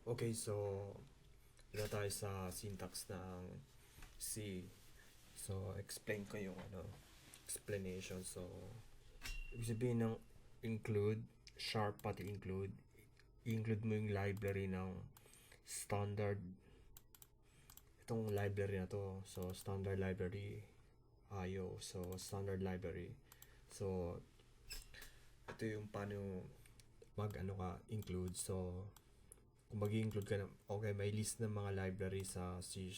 Okay, so na tayo sa syntax ng C. So, explain ko yung explanation. So, ibig sabihin ng include, sharp pati include. I-include mo yung library ng standard. Itong library na to. So, standard library IO. So, standard library. So, ito yung paano include. So, kung mag-include ka na, okay, may list ng mga library sa C.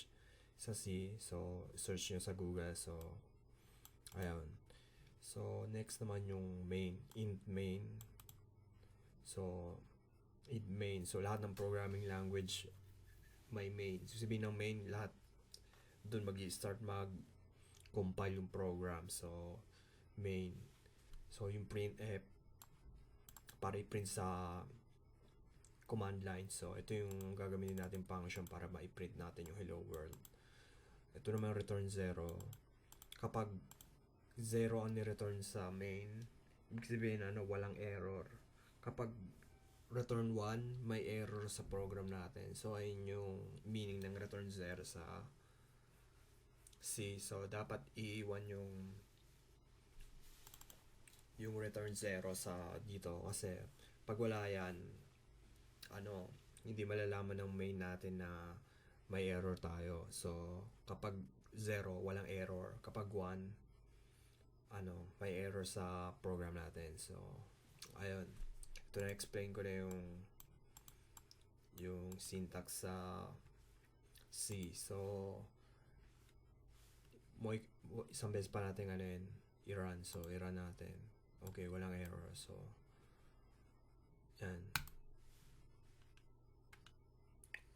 So, search nyo sa Google. So, ayan. So, next naman yung int main. So, int main. So, lahat ng programming language may main. So, sabihin ng main, lahat doon mag-start mag-compile yung program. So, main. So, yung printf para i-print sa command line. So, ito yung gagamitin natin function para ma-print natin yung hello world. Ito naman return 0. Kapag 0 ang ni-return sa main, ibig sabihin walang error. Kapag return 1, may error sa program natin. So, ayun yung meaning ng return 0 sa C. So, dapat iiwan yung return 0 sa dito kasi pag wala yan, hindi malalaman ng main natin na may error tayo. So, kapag 0, walang error. Kapag 1, may error sa program natin. So, ayun. Ito na explain ko na yung syntax sa C. So, isang beses pa natin i-run. So, i-run natin. Okay, walang error. So, yan.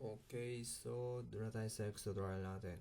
Okay, so doon na tayo sa next tutorial natin.